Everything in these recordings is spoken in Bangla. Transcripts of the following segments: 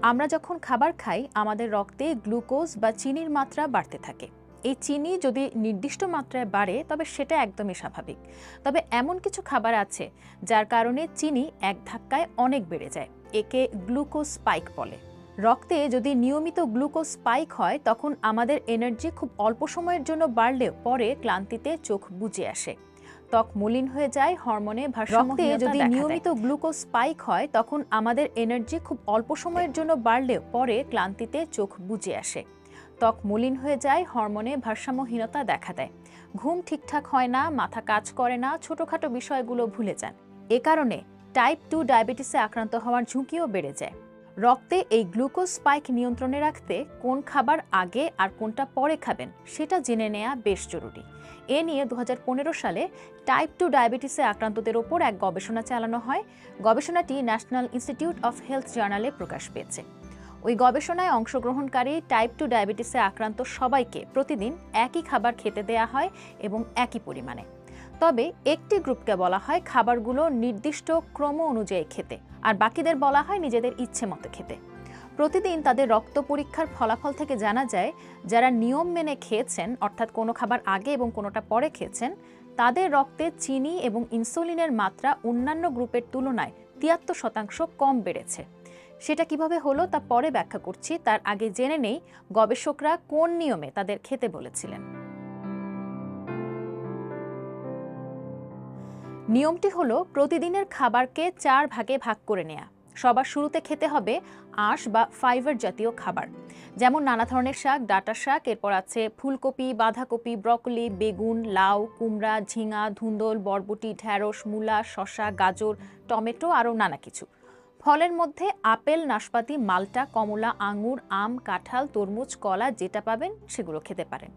আমরা যখন খাবার খাই আমাদের রক্তে গ্লুকোজ বা চিনির মাত্রা বাড়তে থাকে। এই চিনি যদি নির্দিষ্ট মাত্রায় বাড়ে তবে সেটা একদমই স্বাভাবিক। তবে এমন কিছু খাবার আছে যার কারণে চিনি এক ধাক্কায় অনেক বেড়ে যায়, একে গ্লুকোজ স্পাইক বলে। রক্তে যদি নিয়মিত গ্লুকোজ স্পাইক হয় তখন আমাদের এনার্জি খুব অল্প সময়ের জন্য বাড়লেও পরে ক্লান্তিতে চোখ বুজে আসে, ত্বক মলিন হয়ে যায়, হরমোনে ভারসাম্যহীনতা যদি নিয়মিত গ্লুকোজ স্পাইক হয় তখন আমাদের এনার্জি খুব অল্প সময়ের জন্য বাড়লেও পরে ক্লান্তিতে চোখ বুজে আসে, ত্বক মলিন হয়ে যায়, হরমোনে ভারসাম্যহীনতা দেখা দেয়, ঘুম ঠিকঠাক হয় না, মাথা কাজ করে না, ছোটখাটো বিষয়গুলো ভুলে যান। এ কারণে টাইপ 2 ডায়াবেটিসে আক্রান্ত হওয়ার ঝুঁকিও বেড়ে যায়। রক্তে এই গ্লুকোজ স্পাইক নিয়ন্ত্রণে রাখতে কোন খাবার আগে আর কোনটা পরে খাবেন সেটা জেনে নেওয়া বেশ জরুরি। এ নিয়ে 2015 সালে টাইপ 2 ডায়াবেটিসে আক্রান্তদের ওপর এক গবেষণা চালানো হয়। গবেষণাটি ন্যাশনাল ইনস্টিটিউট অফ হেলথ জার্নালে প্রকাশ পেয়েছে। ওই গবেষণায় অংশগ্রহণকারী টাইপ 2 ডায়াবেটিসে আক্রান্ত সবাইকে প্রতিদিন একই খাবার খেতে দেয়া হয় এবং একই পরিমাণে। তবে একটি গ্রুপকে বলা হয় খাবারগুলো নির্দিষ্ট ক্রম অনুযায়ী খেতে, আর বাকিদের বলা হয় নিজেদের ইচ্ছে মতো খেতে। প্রতিদিন তাদের রক্ত পরীক্ষার ফলাফল থেকে জানা যায় যারা নিয়ম মেনে খেয়েছেন, অর্থাৎ কোনো খাবার আগে এবং কোনোটা পরে খেয়েছেন, তাদের রক্তে চিনি এবং ইনসুলিনের মাত্রা অন্যান্য গ্রুপের তুলনায় 73% কম বেড়েছে। সেটা কিভাবে হলো তা পরে ব্যাখ্যা করছি, তার আগে জেনে নেই গবেষকরা কোন নিয়মে তাদের খেতে বলেছিলেন। নিয়মটি হলো প্রতিদিনের খাবারকে 4 ভাগে ভাগ করে নেওয়া। সবার শুরুতে খেতে হবে আঁশ বা ফাইবার জাতীয় খাবার, যেমন নানা ধরনের শাক, ডাঁটা শাক, এরপর আছে ফুলকপি, বাঁধাকপি, ব্রকলি, বেগুন, লাউ, কুমড়া, ঝিঙা, ধুন্দল, বরবটি, ঢ্যাঁড়স, মূলা, শসা, গাজর, টমেটো, আরও নানা কিছু। ফলের মধ্যে আপেল, নাশপাতি, মাল্টা, কমলা, আঙুর, আম, কাঁঠাল, তরমুজ, কলা যেটা পাবেন সেগুলো খেতে পারেন।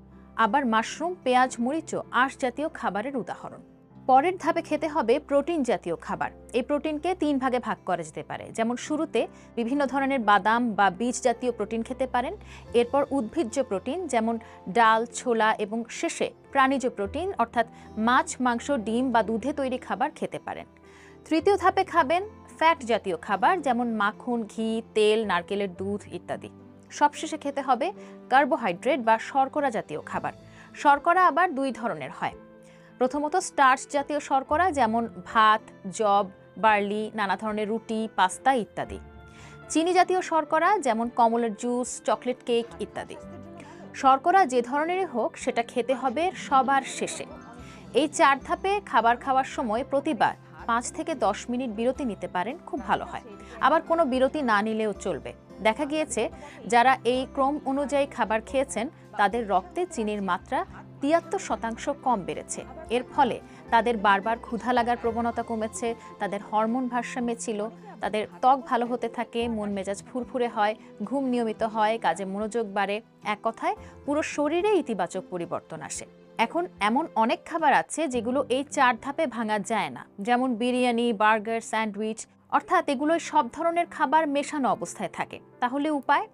আবার মাশরুম, পেঁয়াজ, মরিচও আঁশ জাতীয় খাবারের উদাহরণ। পরের ধাপে খেতে হবে প্রোটিন জাতীয় খাবার। এই প্রোটিনকে 3 ভাগে ভাগ করা যেতে পারে, যেমন শুরুতে বিভিন্ন ধরনের বাদাম বা বীজ জাতীয় প্রোটিন খেতে পারেন, এরপর উদ্ভিজ্জ প্রোটিন যেমন ডাল, ছোলা, এবং শেষে প্রাণীজ প্রোটিন অর্থাৎ মাছ, মাংস, ডিম বা দুধে তৈরি খাবার খেতে পারেন। তৃতীয় ধাপে খাবেন ফ্যাট জাতীয় খাবার, যেমন মাখন, ঘি, তেল, নারকেলের দুধ ইত্যাদি। সবশেষে খেতে হবে কার্বোহাইড্রেট বা শর্করা জাতীয় খাবার। শর্করা আবার 2 ধরনের হয়। প্রথমত স্টার্চ জাতীয় শর্করা, যেমন ভাত, যব, বার্লি, নানা ধরনের রুটি, পাস্তা ইত্যাদি। চিনি জাতীয় শর্করা, যেমন কমলার জুস, চকলেট কেক ইত্যাদি। শর্করা যে ধরনেরই হোক সেটা খেতে হবে সবার শেষে। এই 4 ধাপে খাবার খাওয়ার সময় প্রতিবার 5 থেকে 10 মিনিট বিরতি নিতে পারেন, খুব ভালো হয়। আবার কোনো বিরতি না নিলেও চলবে। দেখা গিয়েছে যারা এই ক্রম অনুযায়ী খাবার খেয়েছেন তাদের রক্তে চিনির মাত্রা 73% কম বেড়েছে। এর ফলে তাদের বারবার ক্ষুধা লাগার প্রবণতা কমেছে, তাদের হরমোন ভারসাম্যে ছিল, তাদের ত্বক ভালো হতে থাকে, মন মেজাজ ফুরফুরে হয়, ঘুম নিয়মিত হয়, কাজে মনোযোগ বাড়ে, এক কথায় পুরো শরীরে ইতিবাচক পরিবর্তন আসে। এখন এমন অনেক খাবার আছে যেগুলো এই 4 ধাপে ভাঙা যায় না, যেমন বিরিয়ানি, বার্গার, স্যান্ডউইচ, অর্থাৎ এগুলোই সব ধরনের খাবার মেশানো অবস্থায় থাকে। তাহলে উপায়?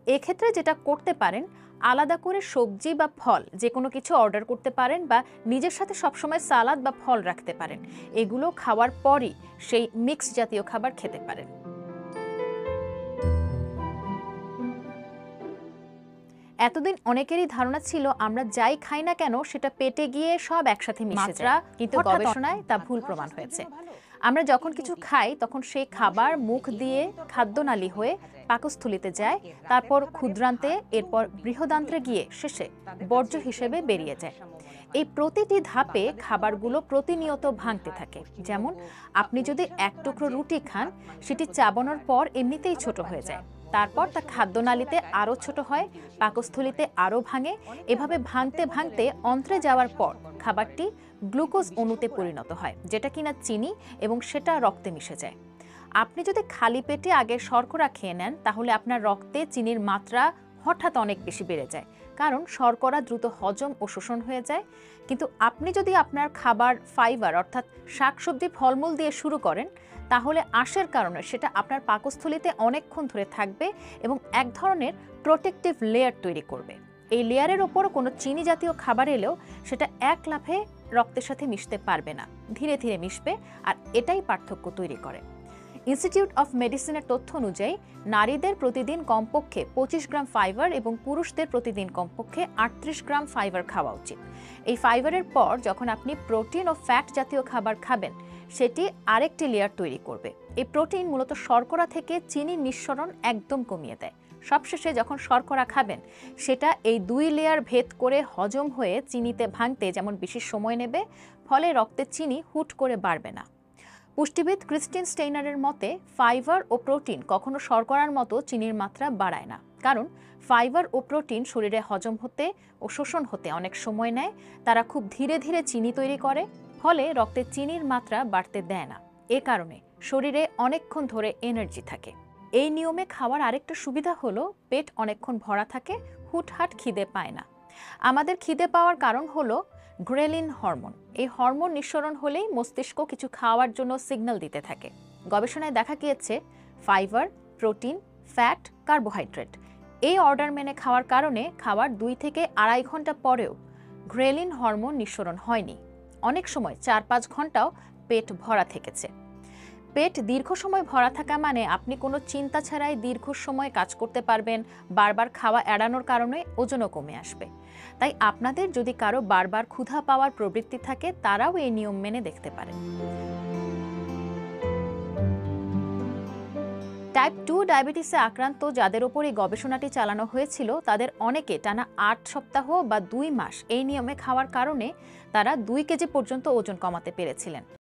এক্ষেত্রে যেটা করতে পারেন, আলাদা করে সবজি বা ফল যে কোনো কিছু অর্ডার করতে পারেন বা নিজের সাথে সবসময় সালাদ বা ফল রাখতে পারেন। এগুলো খাওয়ার পরই সেই মিক্স জাতীয় খাবার খেতে পারেন। এতদিন অনেকেরই ধারণা ছিল আমরা যাই খাই না কেন সেটা পেটে গিয়ে সব একসাথে মিশে যায়, কিন্তু গবেষণায় তা ভুল প্রমাণ হয়েছে। আমরা যখন কিছু খাই তখন সেই খাবার মুখ দিয়ে খাদ্যনালী হয়ে পাকস্থলিতে যায়, তারপর ক্ষুদ্রান্তে, এরপর বৃহদান্ত্রে গিয়ে শেষে বর্জ্য হিসেবে বেরিয়ে যায়। এই প্রতিটি ধাপে খাবারগুলো প্রতিনিয়ত ভাঙতে থাকে। যেমন আপনি যদি 1 টুকরো রুটি খান, সেটি চাবানোর পর এমনিতেই ছোট হয়ে যায়, তারপর তা খাদ্যনালীতে আরও ছোট হয়, পাকস্থলিতে আরও ভাঙে, এভাবে ভাঙতে ভাঙতে অন্ত্রে যাওয়ার পর খাবারটি গ্লুকোজ অণুতে পরিণত হয়, যেটা কিনা চিনি, এবং সেটা রক্তে মিশে যায়। আপনি যদি খালি পেটে আগে শর্করা খেয়ে নেন তাহলে আপনার রক্তে চিনির মাত্রা হঠাৎ অনেক বেশি বেড়ে যায়, কারণ শর্করা দ্রুত হজম ও শোষণ হয়ে যায়। কিন্তু আপনি যদি আপনার খাবার ফাইবার অর্থাৎ শাকসবজি, ফলমূল দিয়ে শুরু করেন তাহলে আঁশের কারণে সেটা আপনার পাকস্থলিতে অনেকক্ষণ ধরে থাকবে এবং এক ধরনের প্রোটেক্টিভ লেয়ার তৈরি করবে। এই লেয়ারের ওপর কোনো চিনি জাতীয় খাবার এলেও সেটা এক লাফে রক্তের সাথে মিশতে পারবে না, ধীরে ধীরে মিশবে, আর এটাই পার্থক্য তৈরি করে। ইনস্টিটিউট অফ মেডিসিনের তথ্য অনুযায়ী নারীদের প্রতিদিন কমপক্ষে 25 গ্রাম ফাইবার এবং পুরুষদের প্রতিদিন কমপক্ষে 38 গ্রাম ফাইবার খাওয়া উচিত। এই ফাইবারের পর যখন আপনি প্রোটিন ও ফ্যাট জাতীয় খাবার খাবেন, সেটি আরেকটি লেয়ার তৈরি করবে। এই প্রোটিন মূলত শর্করা থেকে চিনির নিঃসরণ একদম কমিয়ে দেয়। সবশেষে যখন শর্করা খাবেন, সেটা এই 2 লেয়ার ভেদ করে হজম হয়ে চিনিতে ভাঙতে যেমন বেশি সময় নেবে, ফলে রক্তে চিনি হুট করে বাড়বে না। পুষ্টিবিদ ক্রিস্টিন স্টেইনারের মতে ফাইবার ও প্রোটিন কখনো শর্করার মতো চিনির মাত্রা বাড়ায় না, কারণ ফাইবার ও প্রোটিন শরীরে হজম হতে ও শোষণ হতে অনেক সময় নেয়। তারা খুব ধীরে ধীরে চিনি তৈরি করে, ফলে রক্তে চিনির মাত্রা বাড়তে দেয় না। এ কারণে শরীরে অনেকক্ষণ ধরে এনার্জি থাকে। এই নিয়মে খাওয়ার আরেকটা সুবিধা হলো পেট অনেকক্ষণ ভরা থাকে, হুটহাট খিদে পায় না। আমাদের খিদে পাওয়ার কারণ হলো গ্রেলিন হরমোন। এই হরমোন নিঃসরণ হলেই মস্তিষ্ক কিছু খাওয়ার জন্য সিগন্যাল দিতে থাকে। গবেষণায় দেখা গিয়েছে ফাইবার, প্রোটিন, ফ্যাট, কার্বোহাইড্রেট এই অর্ডার মেনে খাওয়ার কারণে খাওয়ার 2 থেকে 2.5 ঘন্টা পরেও গ্রেলিন হরমোন নিঃসরণ হয়নি। অনেক সময় 4-5 ঘন্টাও পেট ভরা থেকেছে। পেট দীর্ঘ সময় ভরা থাকা মানে আপনি কোনো চিন্তা ছাড়াই দীর্ঘ সময় কাজ করতে পারবেন। বারবার খাওয়া এড়ানোর কারণে ওজনও কমে আসবে। তাই আপনাদের যদি কারো বারবার ক্ষুধা পাওয়ার প্রবৃত্তি থাকে, তারাও এই নিয়ম মেনে দেখতে পারেন। টাইপ 2 ডায়াবেটিসে আক্রান্ত যাদের ওপর এই গবেষণাটি চালানো হয়েছিল, তাদের অনেকে টানা 8 সপ্তাহ বা 2 মাস এই নিয়মে খাওয়ার কারণে তারা 2 কেজি পর্যন্ত ওজন কমাতে পেরেছিলেন।